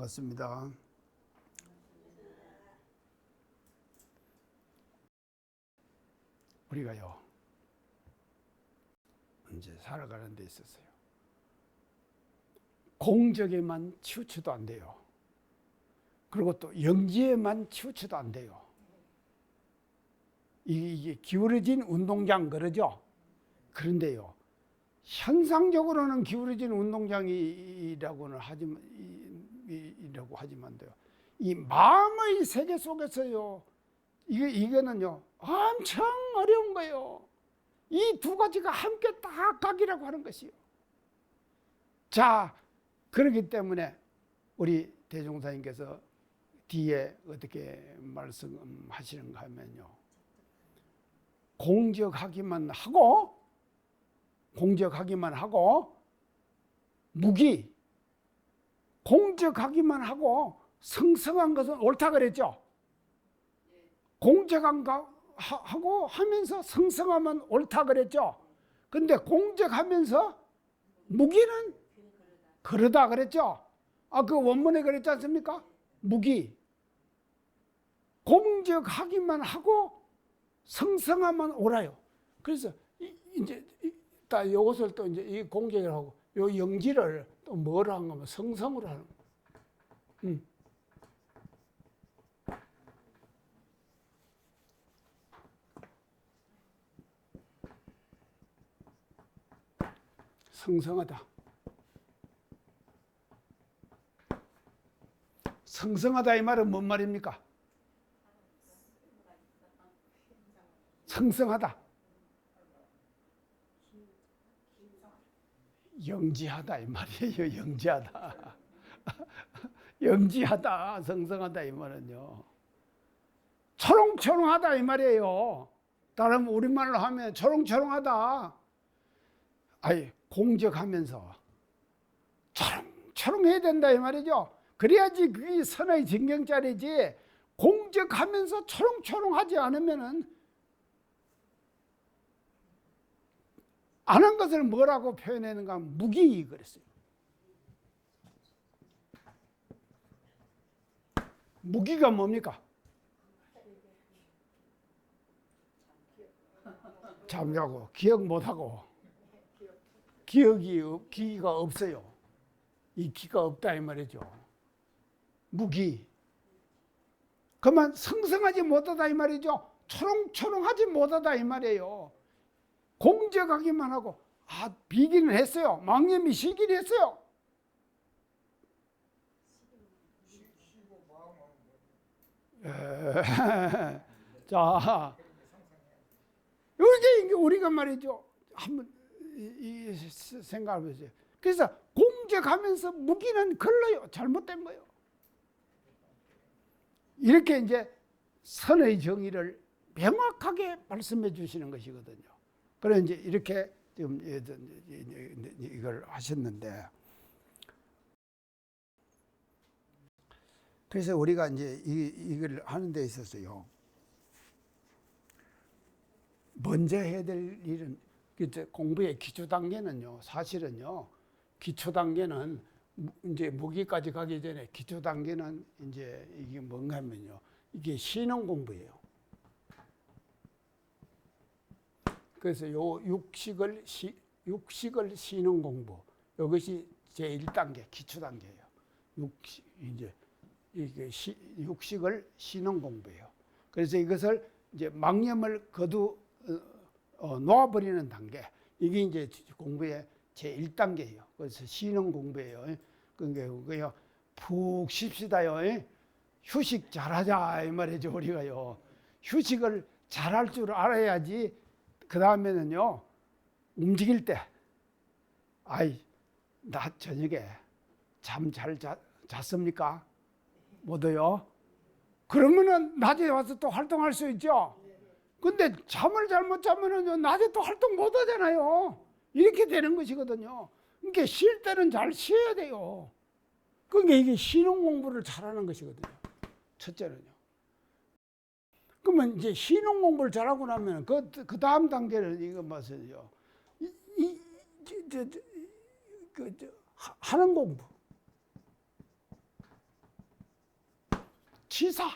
반갑습니다. 우리가요, 이제 살아가는 데 있어서요, 공적에만 치우쳐도 안 돼요. 그리고 또 영지에만 치우쳐도 안 돼요. 이게 기울어진 운동장 그러죠? 그런데요, 현상적으로는 기울어진 운동장이라고는 하지만 돼요. 이 마음의 세계 속에서요, 이거는요, 엄청 어려운 거예요. 이 두 가지가 함께 딱 각이라고 하는 것이요. 자, 그렇기 때문에 우리 대종사님께서 뒤에 어떻게 말씀하시는가 하면요, 공적하기만 하고 무기, 공적하기만 하고 성성한 것은 옳다 그랬죠. 공적하고 하면서 성성하면 옳다 그랬죠. 근데 공적하면서 무기는 그러다 그랬죠. 그 원문에 그랬지 않습니까? 무기, 공적하기만 하고 성성하면 옳아요. 그래서 이제 이것을 또 이제 이 공적을 하고 요 영지를 또 뭐로 한 거면 성성으로 하는 거예요. 성성하다. 성성하다 이 말은 뭔 말입니까? 성성하다. 영지하다 이 말이에요. 영지하다. 영지하다, 성성하다 이 말은요, 초롱초롱하다 이 말이에요. 다른 우리말로 하면 초롱초롱하다. 공적하면서 초롱초롱해야 된다 이 말이죠. 그래야지 그게 선의 진경자리지. 공적하면서 초롱초롱하지 않으면은 안 한 것을 뭐라고 표현하는가? 무기 그랬어요. 무기가 뭡니까? 잠자고 기억 못하고 기가 없어요. 이 기가 없다 이 말이죠. 무기. 그만 성성하지 못하다 이 말이죠. 초롱초롱하지 못하다 이 말이에요. 공적하기만 하고 비기는 했어요. 망념이 시기를 했어요. 자, 이게 우리가 말이죠. 한번 생각해 보세요. 그래서 공적하면서 무기는 걸러요. 잘못된 거예요. 이렇게 이제 선의 정의를 명확하게 말씀해 주시는 것이거든요. 그래 이제 이렇게 지금 이걸 하셨는데, 그래서 우리가 이제 이걸 하는 데 있어서요, 먼저 해야 될 일은 공부의 기초 단계는요, 사실은요, 기초 단계는 이제 무기까지 가기 전에 기초 단계는 이제 이게 뭔가 하면요, 이게 신앙 공부예요. 그래서 요 육식을 쉬는 공부, 이것이 제1단계 기초 단계예요. 육식을 쉬는 공부예요. 그래서 이것을 이제 망념을 놓아버리는 단계, 이게 이제 공부의 제1단계예요. 그래서 쉬는 공부예요. 그러니까 푹 쉽시다요. 휴식 잘하자 이 말이죠. 우리가요, 휴식을 잘할 줄 알아야지 그 다음에는요, 움직일 때, 낮 저녁에 잠 잘 잤습니까? 못해요? 그러면은 낮에 와서 또 활동할 수 있죠. 근데 잠을 잘못 자면은 낮에 또 활동 못 하잖아요. 이렇게 되는 것이거든요. 그러니까 쉴 때는 잘 쉬어야 돼요. 그러니까 이게 쉬는 공부를 잘하는 것이거든요. 첫째는요. 그러면 이제 신흥 공부를 잘하고 나면 그 다음 단계는 이거 뭐죠? 하는 공부. 치사.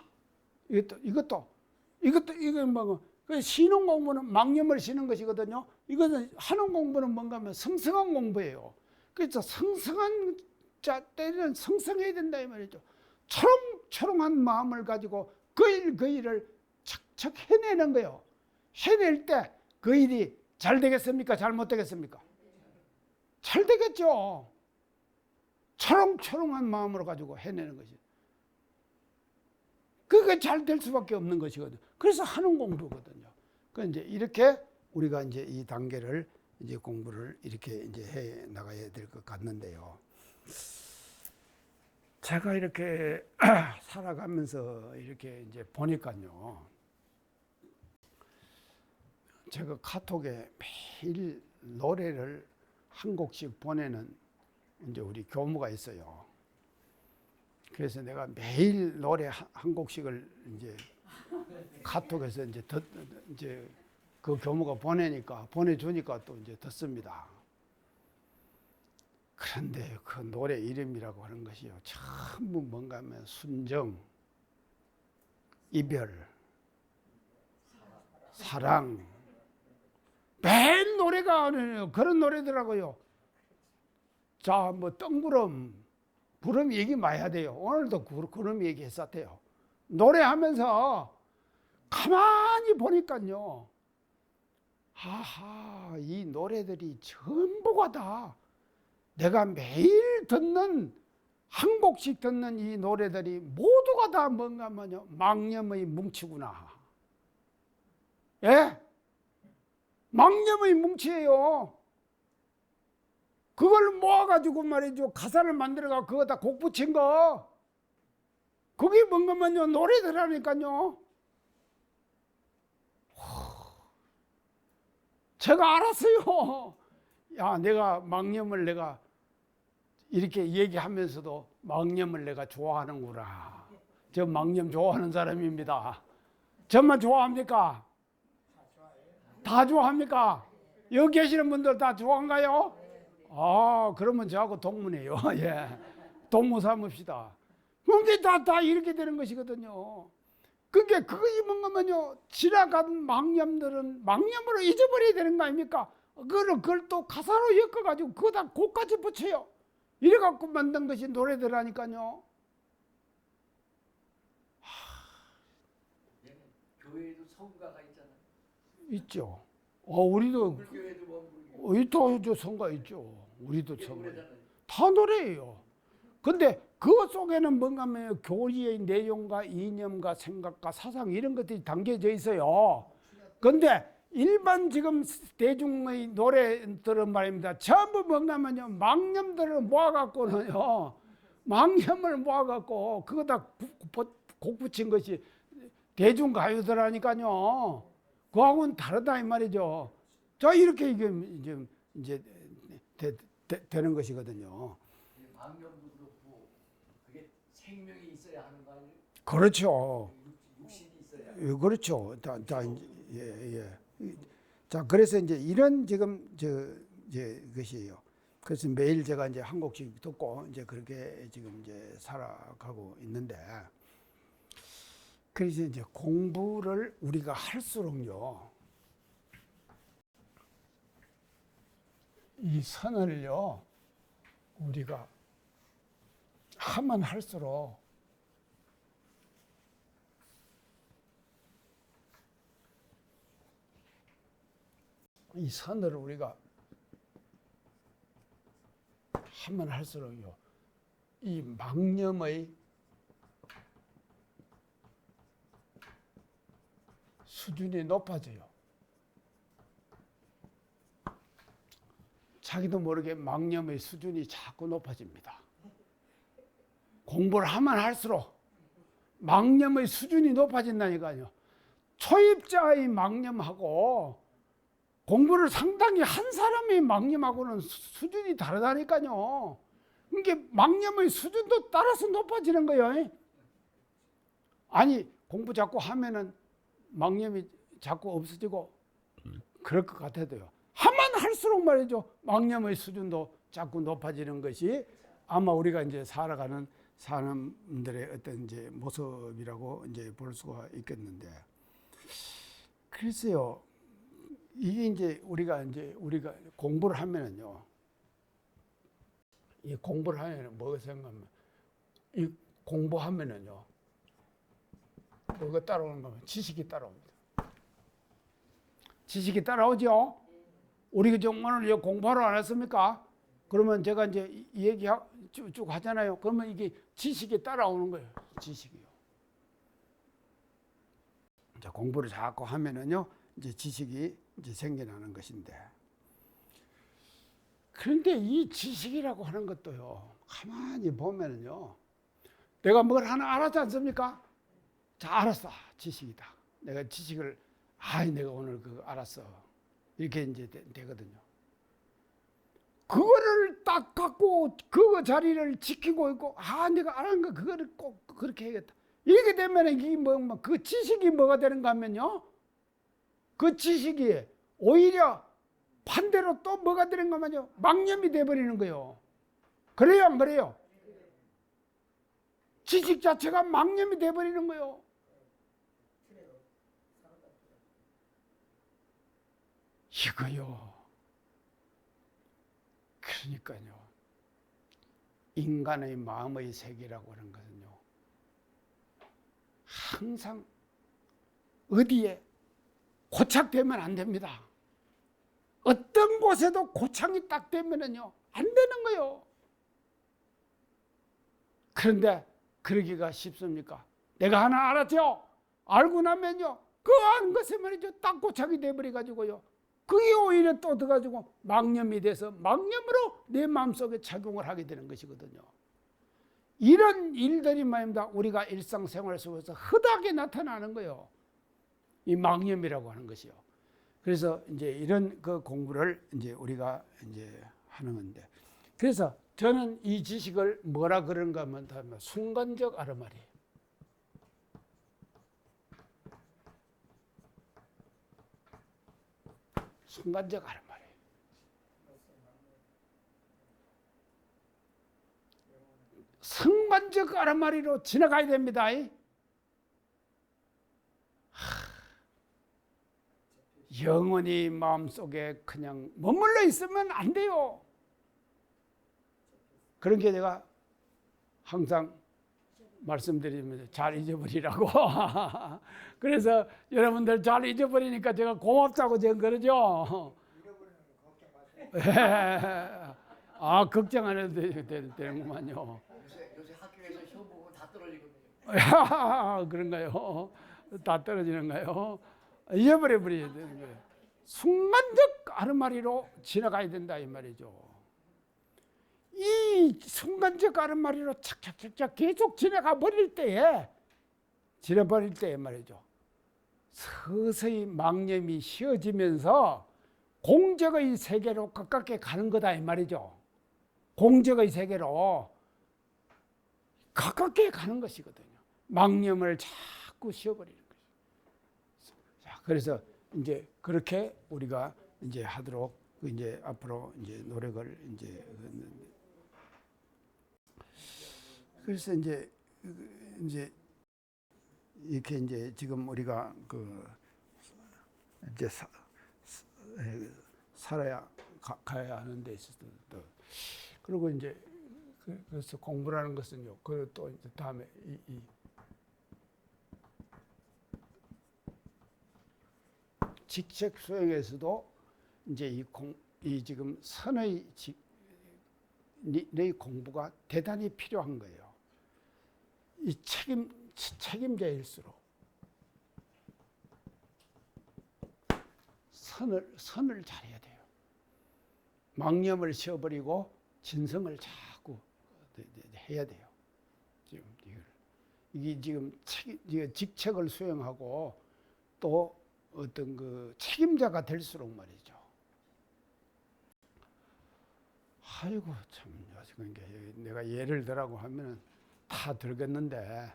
이것도 이건 뭐 쉬는 공부는 망념을 쉬는 것이거든요. 이것은 하는 공부는 뭔가 하면 성성한 공부예요. 그래서 성성한 자 때는 성성해야 된다 이 말이죠. 초롱초롱한 마음을 가지고 그 일을 척척 해내는 거예요. 해낼 때 그 일이 잘 되겠습니까? 잘못 되겠습니까? 잘 되겠죠. 초롱초롱한 마음으로 가지고 해내는 것이. 그게 잘 될 수밖에 없는 것이거든요. 그래서 하는 공부거든요. 그 이제 이렇게 우리가 이제 이 단계를 이제 공부를 이렇게 이제 해 나가야 될 것 같는데요. 제가 이렇게 살아가면서 이렇게 이제 보니까요. 제가 카톡에 매일 노래를 한 곡씩 보내는 이제 우리 교무가 있어요. 그래서 내가 매일 노래 한 곡씩을 이제 카톡에서 이제 그 교무가 보내주니까 또 이제 듣습니다. 그런데 그 노래 이름이라고 하는 것이요. 전부 뭔가 하면 순정, 이별, 사랑, 매일 노래가 그런 노래더라고요. 자, 뭐 뜬구름, 구름 얘기 많이 하대요. 오늘도 구름 얘기했었대요. 노래하면서 가만히 보니까요. 하하, 이 노래들이 전부가 다 내가 매일 듣는 한 곡씩 듣는 이 노래들이 모두가 다 뭔가 하면요. 망념의 뭉치구나. 예? 망념의 뭉치예요. 그걸 모아가지고 말이죠. 가사를 만들어가 그거 다 곡 붙인 거. 그게 뭔가면요. 노래들하니까요. 제가 알았어요. 야, 내가 망념을 내가 이렇게 얘기하면서도 망념을 내가 좋아하는구나. 저 망념 좋아하는 사람입니다. 저만 좋아합니까? 다 좋아합니까? 여기 계시는 분들 다 좋아한가요? 아, 그러면 저하고 동문이에요. 예. 동무 삼읍시다. 근데 다 이렇게 되는 것이거든요. 그게 뭔가면요. 지나간 망념들은 망념으로 잊어버려야 되는 거 아닙니까? 그걸 또 가사로 엮어가지고 그거다 곡까지 붙여요. 이래갖고 만든 것이 노래들하니까요. 교회에도 성가가 있잖아요. 있죠. 우리도 불교에도 또 성가 있죠. 우리도 성가. 다 노래예요. 근데 그 속에는 뭔가 하면 교리의 내용과 이념과 생각과 사상 이런 것들이 담겨져 있어요. 근데 일반 지금 대중의 노래들은 말입니다. 전부 뭔가 하면요. 망념들을 모아갖고는요. 망념을 모아갖고 그거 다 곡 붙인 것이 대중가요들하니까요. 그하고는 다르다 이 말이죠. 자, 이렇게 이제 되는 것이거든요. 망념도 그렇고 그게 생명이 있어야 하는 거 아니에요? 그렇죠. 육신이 있어야. 그렇죠. 예. 자, 그래서 이제 이런 지금 것이에요. 그래서 매일 제가 이제 한 곡씩 듣고 이제 그렇게 지금 이제 살아가고 있는데, 그래서 이제 공부를 우리가 할수록요, 이 선을요, 우리가 하면 할수록 이 선을 우리가 하면 할수록요, 이 망념의 수준이 높아져요. 자기도 모르게 망념의 수준이 자꾸 높아집니다. 공부를 하면 할수록 망념의 수준이 높아진다니까요. 초입자의 망념하고 공부를 상당히 한 사람의 망념하고는 수준이 다르다니까요. 이게 망념의 수준도 따라서 높아지는 거예요. 아니, 공부 자꾸 하면은 망념이 자꾸 없어지고 그럴 것 같아도요. 하면 할수록 말이죠. 망념의 수준도 자꾸 높아지는 것이 아마 우리가 이제 살아가는 사람들의 어떤 이제 모습이라고 이제 볼 수가 있겠는데, 글쎄요, 이게 이제 우리가 공부를 하면은요, 이 공부를 하면 뭐가 생각하면, 이 공부하면은요, 뭐가 따라오는 거면 지식이 따라옵니다. 지식이 따라오죠. 우리가 좀 오늘 공부하러 안 했습니까? 그러면 제가 이제 이 얘기 쭉 하잖아요. 그러면 이게 지식이 따라오는 거예요. 지식이요. 이제 공부를 자꾸 하면은요, 이제 지식이 이제 생겨나는 것인데. 그런데 이 지식이라고 하는 것도요, 가만히 보면은요, 내가 뭘 하나 알았지 않습니까? 자, 알았어. 지식이다. 내가 지식을, 내가 오늘 그거 알았어. 이렇게 이제 되거든요. 그거를 딱 갖고 그 자리를 지키고 있고, 내가 알은 거 그거를 꼭 그렇게 해야겠다. 이렇게 되면 이게 그 지식이 뭐가 되는가 하면요, 그 지식이 오히려 반대로 또 뭐가 되는가 하면요, 망념이 돼버리는 거예요. 그래요, 안 그래요? 지식 자체가 망념이 돼버리는 거예요. 이거요. 그러니까요. 인간의 마음의 세계라고 하는 것은요, 항상 어디에 고착되면 안 됩니다. 어떤 곳에도 고착이 딱 되면은요, 안 되는 거예요. 그런데 그러기가 쉽습니까? 내가 하나 알았죠? 알고 나면요, 그 아는 것에 말이죠, 딱 고착이 돼버려가지고요, 그게 오히려 또 들어가지고 망념이 돼서 망념으로 내 마음속에 작용을 하게 되는 것이거든요. 이런 일들이 말입니다. 우리가 일상생활 속에서 흔하게 나타나는 거예요. 이 망념이라고 하는 것이요. 그래서 이제 이런 그 공부를 이제 우리가 이제 하는 건데, 그래서 저는 이 지식을 뭐라 그런가 하면 순간적 아르마리. 순간적 아르마리. 순간적 아르마리로 지나가야 됩니다. 영원히 마음속에 그냥 머물러 있으면 안 돼요. 그런 게 제가 항상 말씀드리면서 잘 잊어버리라고. 그래서 여러분들 잘 잊어버리니까 제가 고맙다고 제가 그러죠. 걱정 안 해도 되는구만요. 요새 학교에서 시험 보고 다 떨어지거든요. 그런가요? 다 떨어지는가요? 잊어버려 버려야 되는 거예요. 순간적 아르마리로 지나가야 된다 이 말이죠. 이 순간적 아르마리로 착착착착 계속 지나가 버릴 때에 말이죠, 서서히 망념이 쉬어지면서 공적의 세계로 가깝게 가는 거다 이 말이죠. 공적의 세계로 가깝게 가는 것이거든요. 망념을 자꾸 쉬어버리는 거죠. 자, 그래서 이제 그렇게 우리가 이제 하도록 이제 앞으로 이제 노력을 이제 그래서 이제 이렇게 이제 지금 우리가 이제 살아야 가야 하는 데 있어서 또 그리고 이제 그래서 공부라는 것은요, 그 또 이제 다음에 이 직책 수행에서도 이제 이 지금 선의 내 공부가 대단히 필요한 거예요. 이 책임자일수록 선을 잘해야 돼요. 망념을 쉬어버리고 진성을 자꾸 해야 돼요. 이게 지금 직책을 수행하고 또 어떤 그 책임자가 될수록 말이죠. 아이고 참, 내가 예를 들라고 하면은 다 들겠는데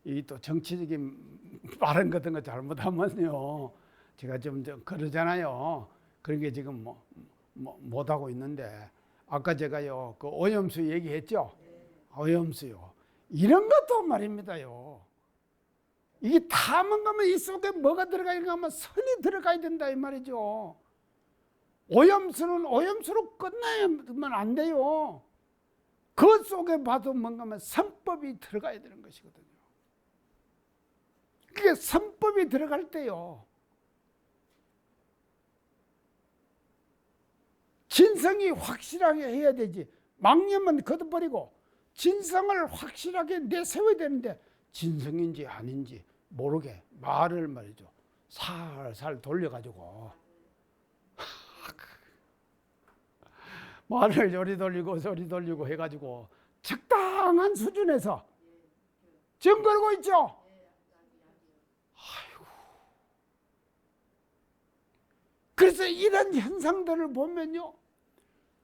이 또 정치적인 발언 같은 거 잘못하면요, 제가 좀 그러잖아요. 그런 게 지금 못 하고 있는데, 아까 제가요 그 오염수 얘기했죠. 오염수요. 이런 것도 말입니다요. 이게 다 뭔가면 이 속에 뭐가 들어가 있는가 하면 선이 들어가야 된다 이 말이죠. 오염수는 오염수로 끝나야만 안 돼요. 그 속에 봐도 뭔가 하면 선법이 들어가야 되는 것이거든요. 그게 선법이 들어갈 때요. 진성이 확실하게 해야 되지. 망념은 걷어버리고 진성을 확실하게 내세워야 되는데 진성인지 아닌지 모르게 말을 말이죠. 살살 돌려가지고 말을 요리 돌리고 저리 돌리고 해가지고 적당한 수준에서 지금 그러고 있죠. 아이고. 그래서 이런 현상들을 보면요,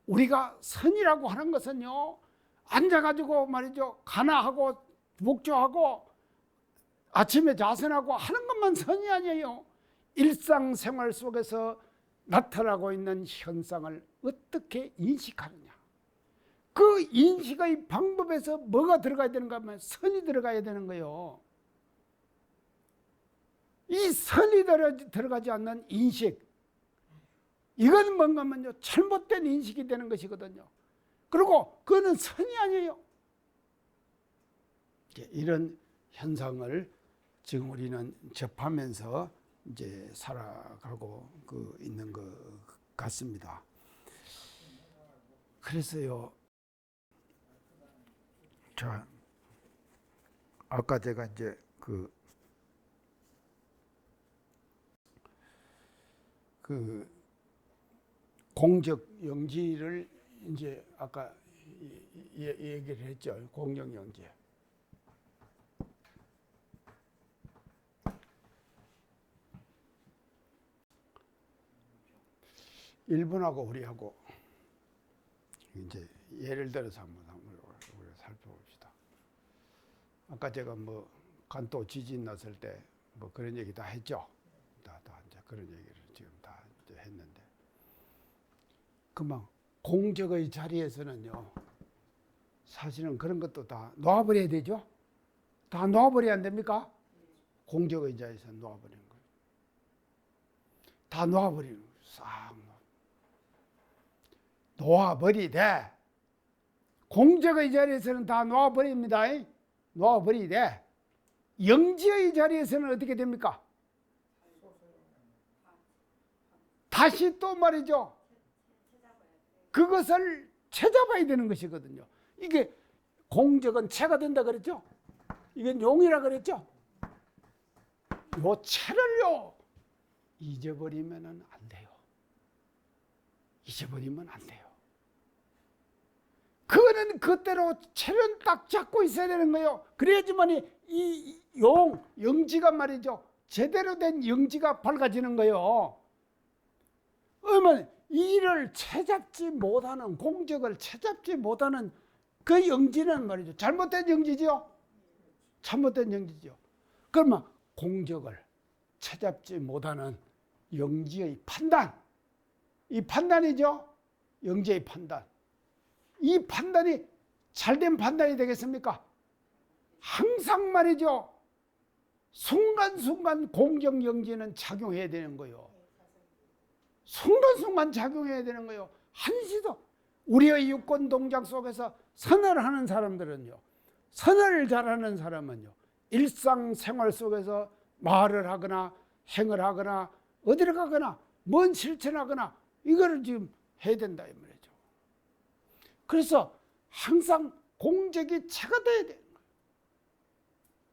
우리가 선이라고 하는 것은요, 앉아가지고 말이죠, 간화하고 목조하고 아침에 자선하고 하는 것만 선이 아니에요. 일상생활 속에서 나타나고 있는 현상을 어떻게 인식하느냐. 그 인식의 방법에서 뭐가 들어가야 되는가 하면 선이 들어가야 되는 거예요. 이 선이 들어가지 않는 인식, 이건 뭔가 하면요, 잘못된 인식이 되는 것이거든요. 그리고 그거는 선이 아니에요. 이런 현상을 지금 우리는 접하면서 이제 살아가고 있는 것 같습니다. 그래서요, 자, 아까 제가 이제 공적 영지를 이제 아까 얘기를 했죠. 공적 영지. 일본하고 우리하고 이제 예를 들어서 한번 우리가 살펴봅시다. 아까 제가 뭐 간도 지진 났을 때 뭐 그런 얘기 다 했죠. 다 이제 그런 얘기를 지금 다 이제 했는데, 그만 공적의 자리에서는요, 사실은 그런 것도 다 놓아버려야 되죠. 다 놓아버려야 안 됩니까? 공적의 자리에서 놓아버리는 거예요. 다 놓아버리는 거예요. 싹 놓아버리되, 공적의 자리에서는 다 놓아버립니다. 놓아버리되 영지의 자리에서는 어떻게 됩니까? 다시 또 말이죠, 그것을 채잡아야 되는 것이거든요. 이게 공적은 채가 된다 그랬죠. 이건 용이라 그랬죠. 요 채를요 잊어버리면은 안 돼요. 잊어버리면 안 돼요. 그거는 그때로 채는 딱 잡고 있어야 되는 거예요. 그래야지만 이 영지가 말이죠, 제대로 된 영지가 밝아지는 거예요. 그러면 이를 채잡지 못하는, 공적을 채잡지 못하는 그 영지는 말이죠, 잘못된 영지죠. 잘못된 영지죠. 그러면 공적을 채잡지 못하는 영지의 판단, 이 판단이죠. 영지의 판단. 이 판단이 잘된 판단이 되겠습니까? 항상 말이죠, 순간순간 공적 영지는 작용해야 되는 거예요. 순간순간 작용해야 되는 거예요. 한시도 우리의 유권 동작 속에서 선을 하는 사람들은요, 선을 잘하는 사람은요, 일상생활 속에서 말을 하거나 행을 하거나 어디를 가거나 뭔 실천하거나 이거를 지금 해야 된다 이 말이죠. 그래서 항상 공적이 채가 돼야 되는 거예요.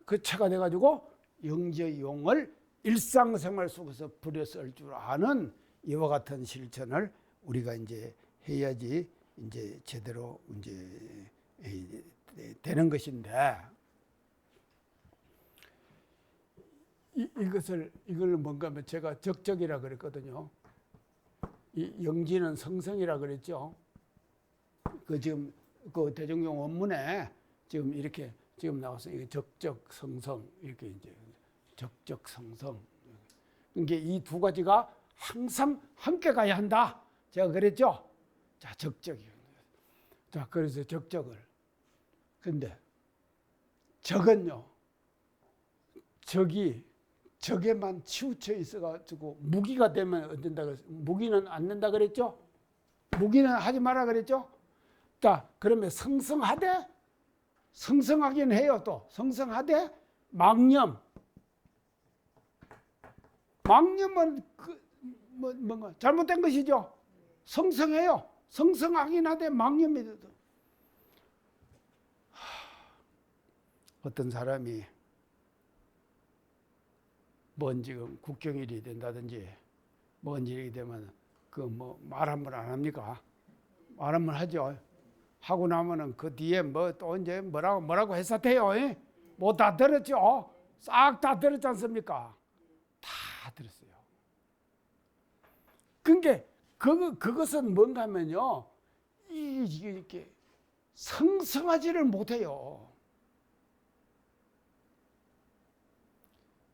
그 채가 돼가지고 영지의 용을 일상생활 속에서 부려 쓸 줄 아는 이와 같은 실천을 우리가 이제 해야지 이제 제대로 이제 되는 것인데, 이걸 뭔가 하면 제가 적적이라 그랬거든요. 이 영지는 성성이라 그랬죠. 지금 대종용 원문에 지금 이렇게 지금 나와서 이게 적적성성 이렇게 이제 적적성성. 이게 이 두 가지가 항상 함께 가야 한다. 제가 그랬죠. 자, 적적이요. 자, 그래서 적적을. 근데 적은요, 적에만 치우쳐 있어가지고 무기가 되면 안 된다 그랬어요. 무기는 안 된다 그랬죠? 무기는 하지 마라 그랬죠? 자, 그러면 성성하긴 해요. 또 성성하되 망념은 뭔가 잘못된 것이죠. 성성해요. 성성하긴 하되 망념이 되도. 어떤 사람이 뭔 지금 국경일이 된다든지 뭔 일이 되면 그 뭐 말 한 번 안 합니까? 말 한 번 하죠. 하고 나면은 그 뒤에 뭐 또 이제 뭐라고 했었대요. 뭐 다 들었죠. 싹 다 들었지 않습니까? 다 들었어요. 그러니까 그것은 뭔가 하면요, 이게 이렇게 성성하지를 못해요.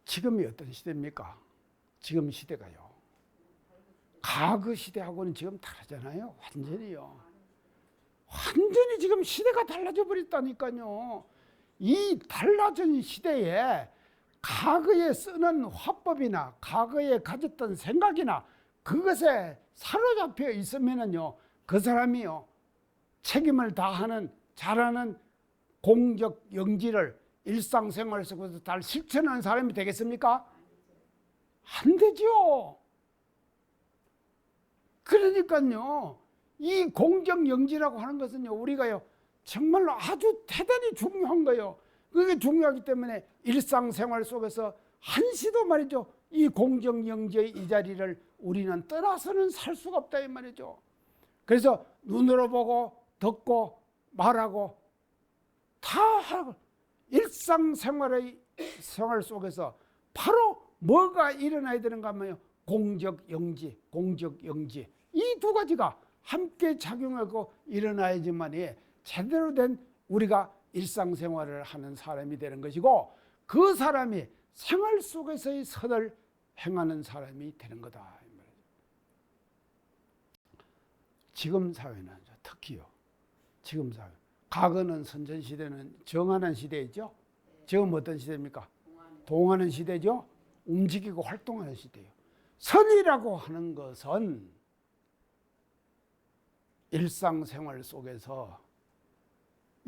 지금이 어떤 시대입니까? 지금 시대가요, 과거 시대하고는 지금 다르잖아요. 완전히 지금 시대가 달라져 버렸다니까요. 이 달라진 시대에 과거에 쓰는 화법이나 과거에 가졌던 생각이나 그것에 사로잡혀 있으면은요, 그 사람이요, 책임을 다하는 잘하는 공적 영지를 일상생활 속에서 잘 실천하는 사람이 되겠습니까? 안 되죠. 그러니까요, 이 공적 영지라고 하는 것은요, 우리가요 정말로 아주 대단히 중요한 거예요. 그게 중요하기 때문에 일상생활 속에서 한시도 말이죠, 이 공적 영지의 이 자리를 우리는 떠나서는 살 수가 없다 이 말이죠. 그래서 눈으로 보고 듣고 말하고 다 하고 일상생활의 생활 속에서 바로 뭐가 일어나야 되는가 하면요, 공적 영지 이 두 가지가 함께 작용하고 일어나야지만이 제대로 된 우리가 일상생활을 하는 사람이 되는 것이고, 그 사람이 생활 속에서의 선을 행하는 사람이 되는 거다. 지금 사회는 특히요, 지금 사회, 과거는 선전시대는 정하는 시대이죠. 지금 어떤 시대입니까? 동하는 시대죠. 움직이고 활동하는 시대예요. 선이라고 하는 것은 일상생활 속에서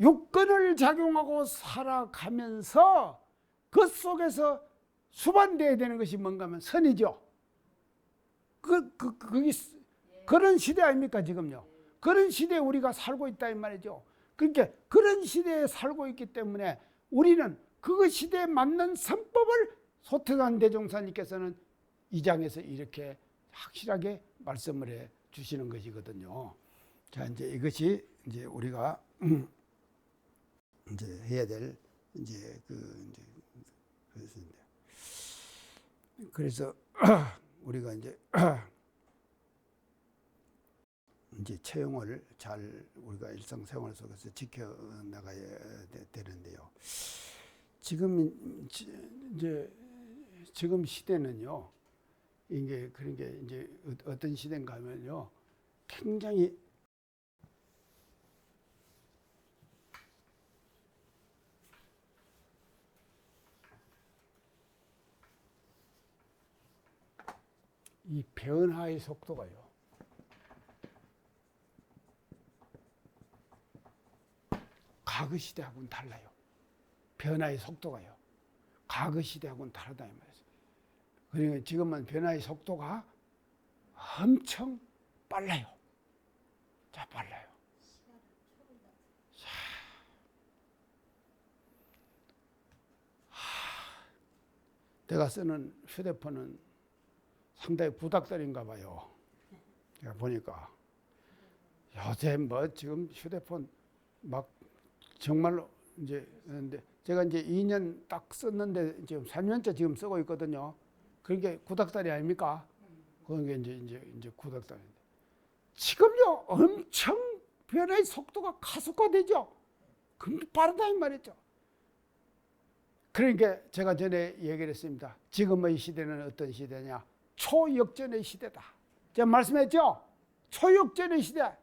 육근을 작용하고 살아가면서 그 속에서 수반되어야 되는 것이 뭔가 하면 선이죠. 그게 그런 시대 아닙니까 지금요. 그런 시대에 우리가 살고 있다 이 말이죠. 그러니까 그런 시대에 살고 있기 때문에 우리는 그 시대에 맞는 선법을 소태산 대종사님께서는 이 장에서 이렇게 확실하게 말씀을 해 주시는 것이거든요. 자, 이제 이것이 이제 우리가 이제 해야 될 이제 그래서 우리가 이제 체형을 잘 우리가 일상생활 속에서 지켜 나가야 되는데요. 지금 시대는요, 이게 그런 게 이제 어떤 시대인가 하면요, 굉장히 이 변화의 속도가요, 과거 시대하고는 달라요. 변화의 속도가요, 과거 시대하고는 다르다 이 말이죠. 그러니까 지금은 변화의 속도가 엄청 빨라요. 자, 빨라요. 내가 쓰는 휴대폰은 상당히 부닥들인가 봐요. 제가 보니까 요새 뭐 지금 휴대폰 막 정말로 이제 근데 제가 이제 2년 딱 썼는데 지금 3년째 지금 쓰고 있거든요. 그게 구닥다리 아닙니까? 그런 게 이제 구닥다리인데 지금요 엄청 변화의 속도가 가속화되죠. 그럼 빠르다 이 말이죠. 그러니까 제가 전에 얘기를 했습니다. 지금의 시대는 어떤 시대냐? 초역전의 시대다. 제가 말씀했죠? 초역전의 시대.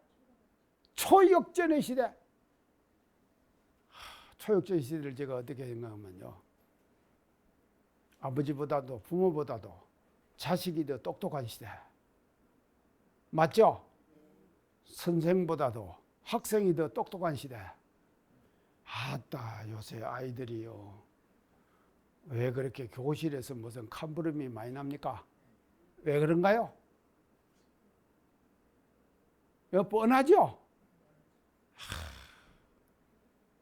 초역전의 시대. 초역전 시대를 제가 어떻게 생각하면요, 아버지보다도 부모보다도 자식이 더 똑똑한 시대. 맞죠? 선생보다도 학생이 더 똑똑한 시대. 아따, 요새 아이들이요, 왜 그렇게 교실에서 무슨 칸부름이 많이 납니까? 왜 그런가요? 이거 뻔하죠?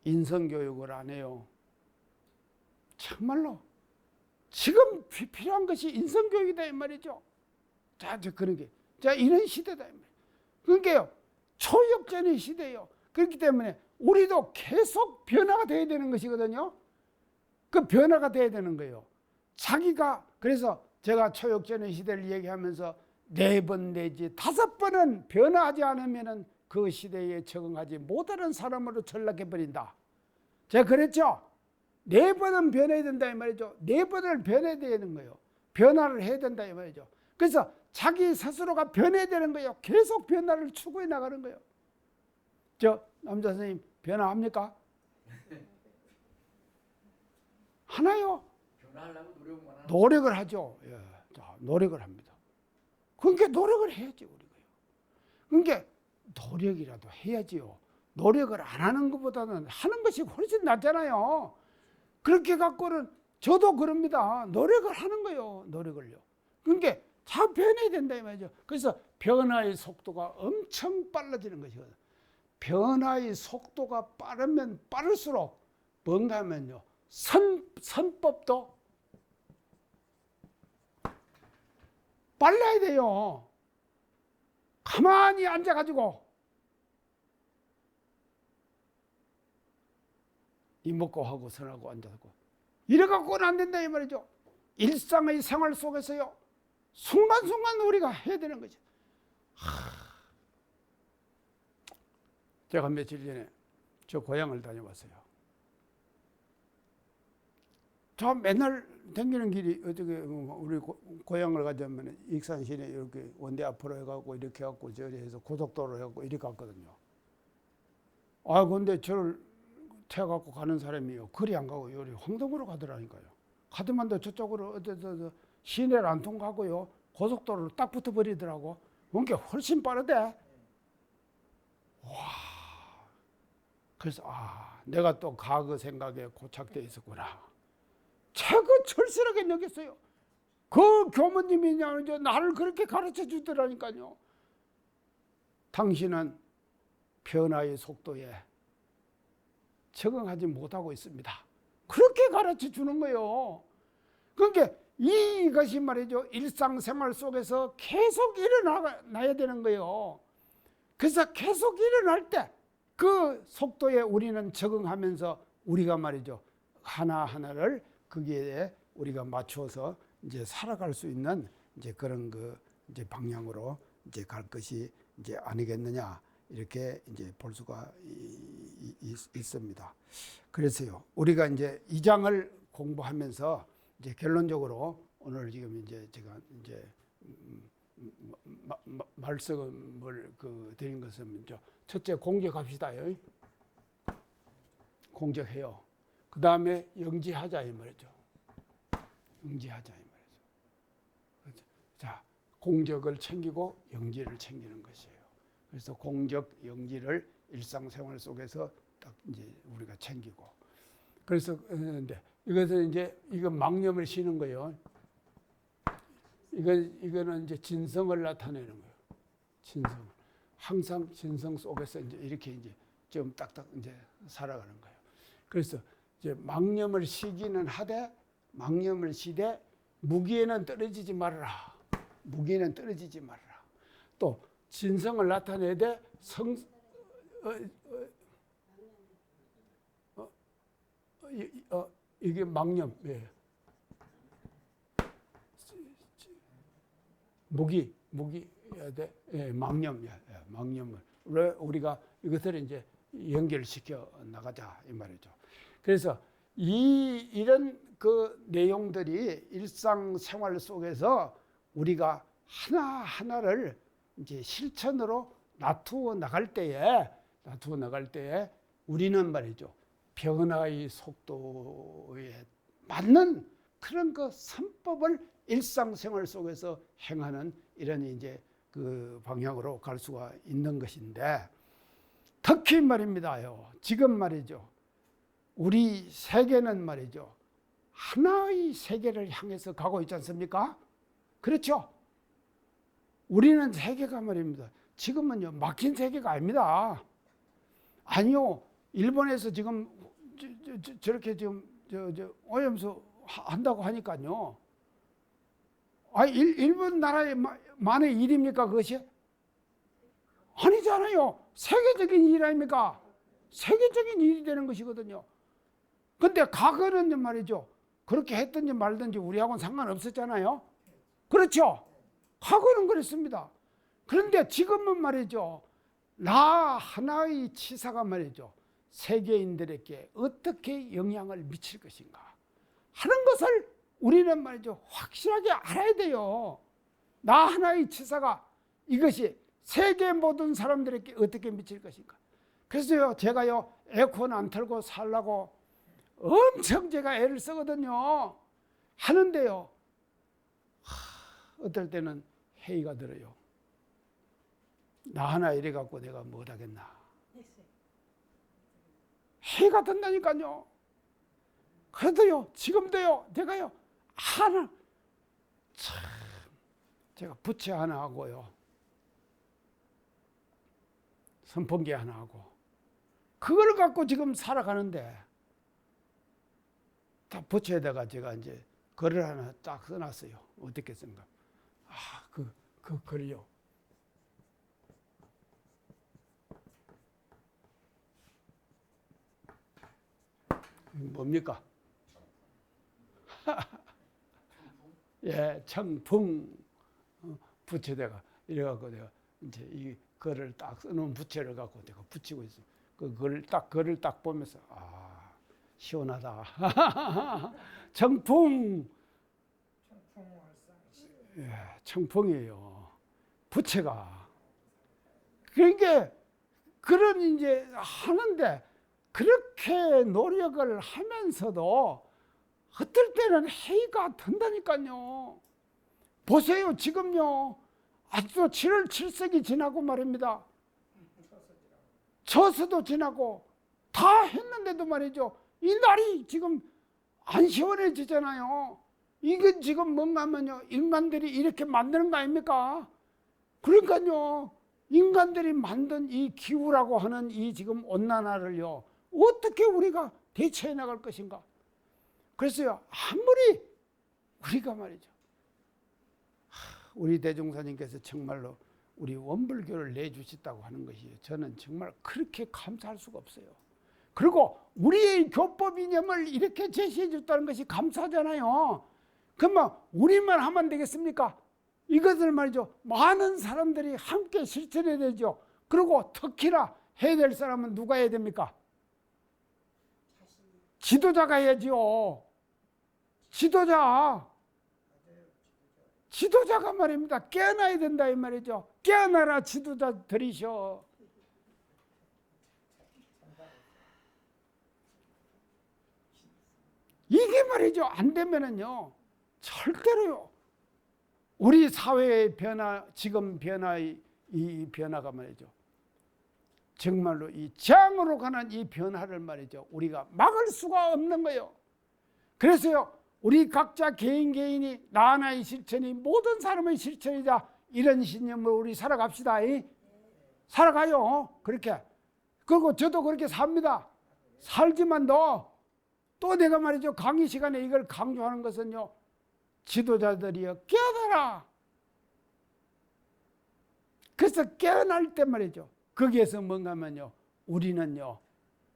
인성교육을 안 해요. 정말로 지금 필요한 것이 인성교육이다 이 말이죠. 자, 그런 게, 자, 이런 시대다 이 말이에요. 그러니까요, 초역전의 시대예요. 그렇기 때문에 우리도 계속 변화가 돼야 되는 것이거든요. 그 변화가 돼야 되는 거예요. 자기가, 그래서 제가 초역전의 시대를 얘기하면서 4번 내지 5번은 변화하지 않으면 그 시대에 적응하지 못하는 사람으로 전락해버린다. 제가 그랬죠? 4번은 변해야 된다 이 말이죠. 4번을 변해야 되는 거예요. 변화를 해야 된다 이 말이죠. 그래서 자기 스스로가 변해야 되는 거예요. 계속 변화를 추구해 나가는 거예요. 저 남자 선생님 변화합니까? 하나요? 변화하려고 노력만 하는 노력을 하죠. 예, 자, 노력을 합니다. 그러니까 노력을 해야지 우리가요. 그러니까 노력이라도 해야지요. 노력을 안 하는 것보다는 하는 것이 훨씬 낫잖아요. 그렇게 갖고는 저도 그럽니다. 노력을 하는 거예요. 노력을요. 그러니까 잘 변해야 된다 이 말이죠. 그래서 변화의 속도가 엄청 빨라지는 것이거든요. 변화의 속도가 빠르면 빠를수록 뭔가 하면요, 선법도 빨라야 돼요. 가만히 앉아가지고 이먹고 하고 선하고 앉아서 이래갖고는 안 된다 이 말이죠. 일상의 생활 속에서요, 순간순간 우리가 해야 되는 거죠. 제가 며칠 전에 저 고향을 다녀왔어요. 저 맨날 다니는 길이 어떻게 우리 고향을 가자면 익산시내 이렇게 원대 앞으로 해가고 이렇게 해갖고 저리 해서 고속도로 해갖고 이렇게 갔거든요. 아, 근데 저를 태워갖고 가는 사람이요, 그리 안 가고 요리 황동으로 가더라니까요. 가더만도 저쪽으로 어디서 시내를 안 통과하고요, 고속도로로 딱 붙어버리더라고. 그게 훨씬 빠르대. 와. 그래서 내가 또 과거 생각에 고착되어 있었구나. 제가 철실하게 느꼈어요. 그 교모님이 나를 그렇게 가르쳐 주더라니까요. 당신은 변화의 속도에 적응하지 못하고 있습니다. 그렇게 가르쳐 주는 거예요. 그러니까 이것이 말이죠, 일상생활 속에서 계속 일어나야 되는 거예요. 그래서 계속 일어날 때 그 속도에 우리는 적응하면서 우리가 말이죠, 하나하나를 거기에 우리가 맞춰서 이제 살아갈 수 있는 이제 그런 이제 방향으로 이제 갈 것이 이제 아니겠느냐, 이렇게 이제 볼 수가 있습니다. 그래서요, 우리가 이제 2장을 공부하면서 이제 결론적으로 오늘 지금 이제 제가 이제 말씀을 드린 것은 첫째 공적합시다요. 공적해요. 그 다음에 영지하자 이 말이죠. 영지하자 이 말이죠. 자, 공적을 챙기고 영지를 챙기는 것이에요. 그래서 공적, 영지를 일상생활 속에서 딱 이제 우리가 챙기고. 그래서 근데 이것은 이제 이거 망념을 쉬는 거예요. 이거는 이제 진성을 나타내는 거예요. 진성. 항상 진성 속에서 이제 이렇게 이제 좀 딱딱 이제 살아가는 거예요. 그래서 이제 망념을 쉬기는 하되, 망념을 쉬되 무기에는 떨어지지 말아라. 무기에는 떨어지지 말아라. 또 진성을 나타내야 돼. 이게 망념. 예. 무기여야 돼. 예, 망념이야. 예, 망념을. 우리가 이것을 이제 연결시켜 나가자 이 말이죠. 그래서 이런 그 내용들이 일상생활 속에서 우리가 하나하나를 이제 실천으로 나투어 나갈 때에 우리는 말이죠, 변화의 속도에 맞는 그런 그 선법을 일상생활 속에서 행하는 이런 이제 그 방향으로 갈 수가 있는 것인데, 특히 말입니다요. 지금 말이죠. 우리 세계는 말이죠. 하나의 세계를 향해서 가고 있지 않습니까? 그렇죠? 우리는 세계가 말입니다. 지금은요, 막힌 세계가 아닙니다. 아니요, 일본에서 지금 저렇게 지금 오염수 한다고 하니까요. 아, 일본 나라의 만의 일입니까, 그것이? 아니잖아요. 세계적인 일 아닙니까? 세계적인 일이 되는 것이거든요. 근데 과거는 말이죠. 그렇게 했든지 말든지 우리하고는 상관없었잖아요. 그렇죠? 과거는 그랬습니다. 그런데 지금은 말이죠. 나 하나의 치사가 말이죠. 세계인들에게 어떻게 영향을 미칠 것인가 하는 것을 우리는 말이죠. 확실하게 알아야 돼요. 나 하나의 치사가 이것이 세계 모든 사람들에게 어떻게 미칠 것인가. 그래서요, 제가요, 에어컨 안 틀고 살라고 엄청 제가 애를 쓰거든요. 하는데요, 어떨 때는 회의가 들어요. 나 하나 이래 갖고 내가 못하겠나. 회의가 든다니까요. 그래도요, 지금도요, 내가요, 하나, 참, 제가 부채 하나 하고요, 선풍기 하나 하고, 그걸 갖고 지금 살아가는데, 다 부채에다가 제가 이제 글을 하나 딱 써놨어요. 어떻겠습니까? 그 글이요. 뭡니까? 예, 청풍 부채대가 이래갖고 내가 이제 이 글을 딱 써놓은 부채를 갖고 내가 붙이고 있어. 그 글을 딱 보면서 시원하다. 청풍. 예, 청풍이에요. 부채가. 그러니까 그런 이제 하는데 그렇게 노력을 하면서도 어떨 때는 해이가 든다니까요. 보세요, 지금요. 아직도 7월 7색이 지나고 말입니다. 처서도 지나고 다 했는데도 말이죠. 이 날이 지금 안 시원해지잖아요. 이건 지금 뭔가 하면요. 인간들이 이렇게 만드는 거 아닙니까? 그러니까요. 인간들이 만든 이 기후라고 하는 이 지금 온난화를요. 어떻게 우리가 대처해 나갈 것인가? 그래서요. 아무리 우리가 말이죠. 우리 대종사님께서 정말로 우리 원불교를 내주셨다고 하는 것이 저는 정말 그렇게 감사할 수가 없어요. 그리고 우리의 교법 이념을 이렇게 제시해 줬다는 것이 감사하잖아요. 그러면 우리만 하면 되겠습니까? 이것을 말이죠. 많은 사람들이 함께 실천해야 되죠. 그리고 특히나 해야 될 사람은 누가 해야 됩니까? 지도자가 해야지요. 지도자가 말입니다. 깨어나야 된다 이 말이죠. 깨어나라 지도자들이셔. 이게 말이죠. 안 되면은요. 절대로요. 우리 사회의 변화, 지금 변화의 이 변화가 말이죠. 정말로 이 재앙으로 가는 이 변화를 말이죠. 우리가 막을 수가 없는 거예요. 그래서요. 우리 각자 개인이 나 하나의 실천이 모든 사람의 실천이다. 이런 신념으로 우리 살아갑시다. 살아가요. 그렇게. 그리고 저도 그렇게 삽니다. 살지만도 또 내가 말이죠. 강의 시간에 이걸 강조하는 것은요. 지도자들이여 깨어나라. 그래서 깨어날 때 말이죠. 거기에서 뭔가 하면요. 우리는요.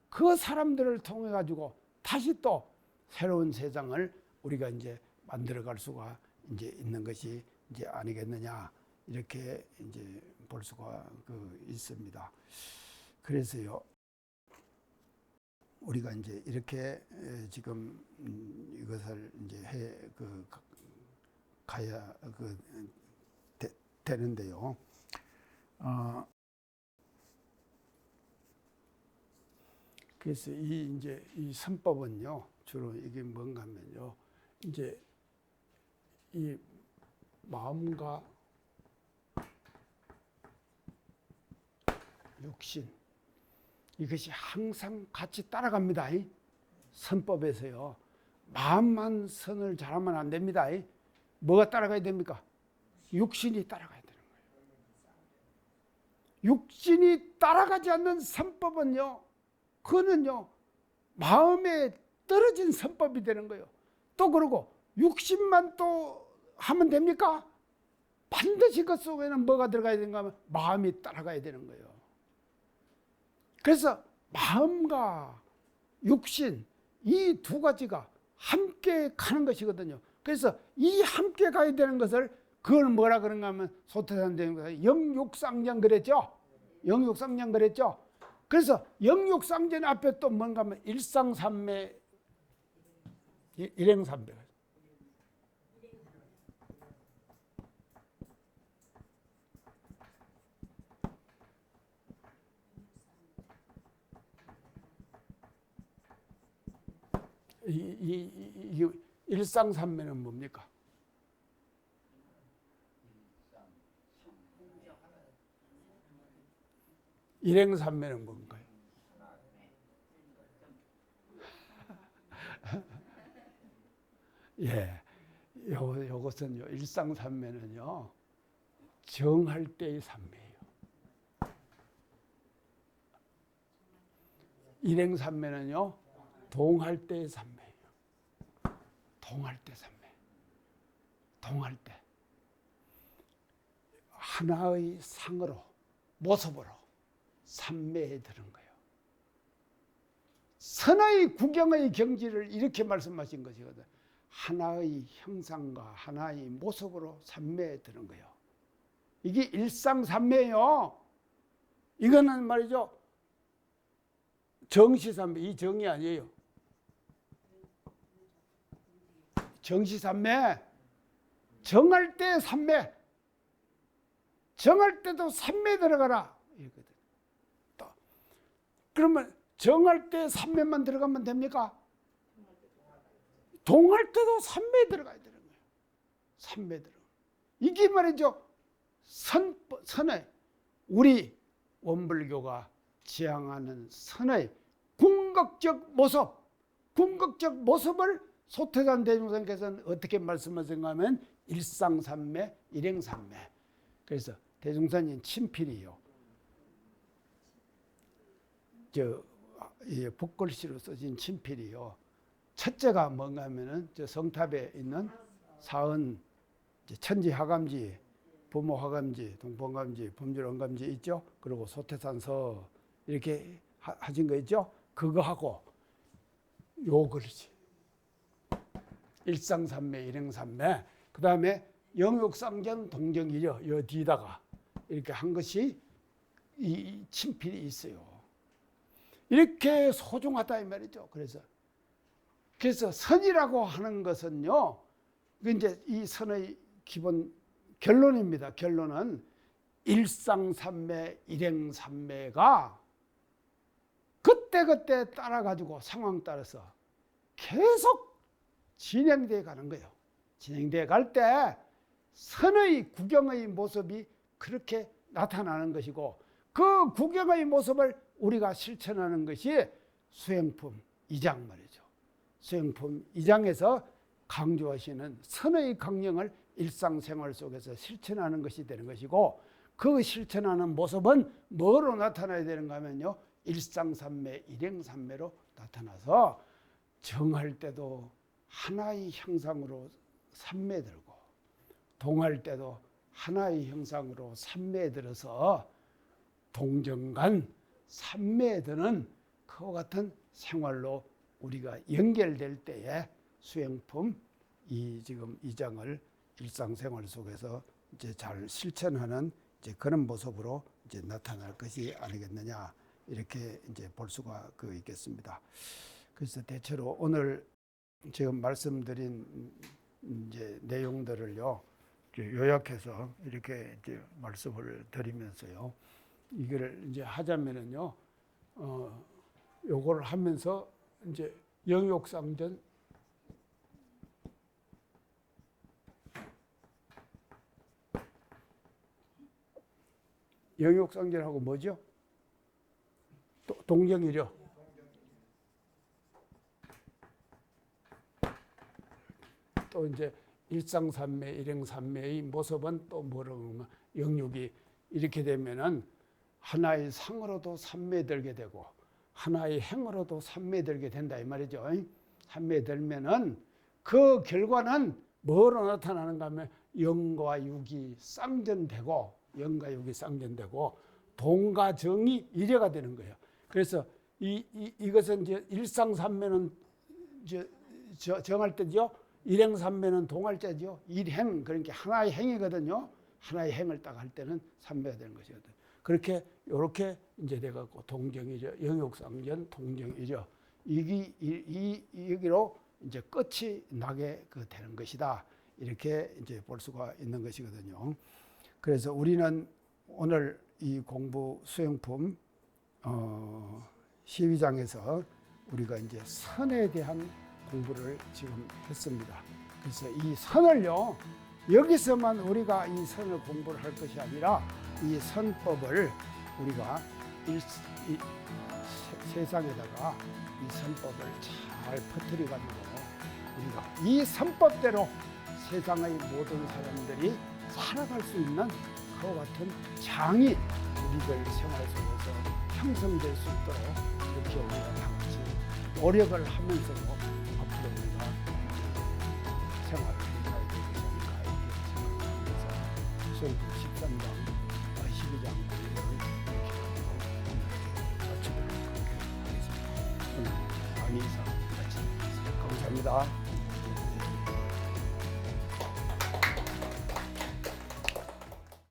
그 사람들을 통해 가지고 다시 또 새로운 세상을 우리가 이제 만들어갈 수가 이제 있는 것이 이제 아니겠느냐 이렇게 이제 볼 수가 있습니다. 그래서요 우리가 이제 이렇게 지금 이것을 이제 가야 되는데요. 그래서 이제 이 선법은요, 주로 이게 뭔가 하면요, 이제 이 마음과 육신, 이것이 항상 같이 따라갑니다. 선법에서요. 마음만 선을 잘하면 안 됩니다. 뭐가 따라가야 됩니까? 육신이 따라가야 되는 거예요. 육신이 따라가지 않는 선법은요, 그거는요, 마음에 떨어진 선법이 되는 거예요. 또 그러고 육신만 또 하면 됩니까? 반드시 그 속에는 뭐가 들어가야 되는가 하면 마음이 따라가야 되는 거예요. 그래서 마음과 육신, 이 두 가지가 함께 가는 것이거든요. 그래서 이 함께 가야 되는 것을 그걸 뭐라 그런가 하면 소태산대는 영육상전 그랬죠. 영육상전 그랬죠. 그래서 영육상전 앞에 또 뭔가 하면 일상삼매, 일행삼매. 이 일상삼매는 뭡니까? 일행삼매는 뭔가요? 예, 요것은요, 일상삼매는요, 정할 때의 삼매예요. 일행삼매는요, 동할 때의 삼매예요. 동할 때 삼매. 동할 때. 하나의 상으로, 모습으로 삼매에 드는 거예요. 선의 구경의 경지를 이렇게 말씀하신 것이거든. 하나의 형상과 하나의 모습으로 삼매에 드는 거예요. 이게 일상삼매예요. 이거는 말이죠, 정시삼매, 이 정이 아니에요. 정시삼매, 정할 때 삼매, 정할 때도 삼매 들어가라 이거거든. 또 그러면 정할 때 삼매만 들어가면 됩니까? 동할 때도 삼매 들어가야 되는 거예요. 삼매 들어. 이게 말이죠, 선의, 우리 원불교가 지향하는 선의 궁극적 모습, 궁극적 모습을 소태산 대중선께서는 어떻게 말씀하셨는가 하면 일상삼매, 일행삼매. 그래서 대중선인 친필이요, 붓글씨로 써진 친필이요, 첫째가 뭔가 하면은 저 성탑에 있는 사은 천지하감지, 부모하감지, 동포감지, 범주원감지 있죠. 그리고 소태산서 이렇게 하신 거 있죠. 그거하고 요 글씨 일상삼매, 일행삼매, 그 다음에 영육상전 동정이죠. 요 뒤다가 이렇게 한 것이 이 친필이 있어요. 이렇게 소중하다 이 말이죠. 그래서 선이라고 하는 것은요, 이제 이 선의 기본 결론입니다. 결론은 일상삼매, 일행삼매가 그때그때 따라가지고 상황 따라서 계속 진행되어 가는 거예요. 진행되어 갈 때 선의 구경의 모습이 그렇게 나타나는 것이고, 그 구경의 모습을 우리가 실천하는 것이 수행품 2장 말이죠. 수행품 2장에서 강조하시는 선의 강령을 일상생활 속에서 실천하는 것이 되는 것이고, 그 실천하는 모습은 뭐로 나타나야 되는가 하면요, 일상삼매, 일행삼매로 나타나서 정할 때도 하나의 형상으로 삼매 들고, 동할 때도 하나의 형상으로 삼매 들어서 동정간 삼매에 드는 그와 같은 생활로 우리가 연결될 때에 수행품 지금 2장을 일상생활 속에서 이제 잘 실천하는 이제 그런 모습으로 이제 나타날 것이 아니겠느냐, 이렇게 이제 볼 수가 있겠습니다. 그래서 대체로 오늘 지금 말씀드린 이제 내용들을요, 요약해서 이렇게 이제 말씀을 드리면서요, 이거를 이제 하자면은요, 요걸 하면서 이제 영욕상전 영욕상전하고 뭐죠? 동정이죠. 또 이제 일상산매, 일행산매의 모습은 또 뭐라고 하면 영육이 이렇게 되면은 하나의 상으로도 산매들게 되고 하나의 행으로도 산매들게 된다 이 말이죠. 산매들면은 그 결과는 뭐로 나타나는가 하면 영과 육이 쌍전되고 영과 육이 쌍전되고 동과 정이 일해가 되는 거예요. 그래서 이것은 이제 일상산매는 정할 때죠. 일행산매는 동할 때죠. 일행 그러니까 하나의 행이거든요. 하나의 행을 딱 할 때는 산매가 되는 것이거든. 그렇게 요렇게 이제 돼갖고 동정이죠. 영욕상전 동정이죠. 여기로 이제 끝이 나게 되는 것이다. 이렇게 이제 볼 수가 있는 것이거든요. 그래서 우리는 오늘 이 공부 수행품 12장에서 우리가 이제 선에 대한 공부를 지금 했습니다. 그래서 이 선을요, 여기서만 우리가 이 선을 공부를 할 것이 아니라 이 선법을 우리가 세상에다가 이 선법을 잘 퍼뜨려가지고 우리가 이 선법대로 세상의 모든 사람들이 살아갈 수 있는 그와 같은 장이 우리들 생활 속에서 형성될 수 있도록 이렇게 우리가 다 같이 노력을 하면서 앞으로 우리가 생활을 해야 될 것이 아닌가 이렇게 생각하면서 수행품 13장 12장 이렇게 마치도록 하겠습니다. 오늘 강의 이상 마치겠습니다. 감사합니다.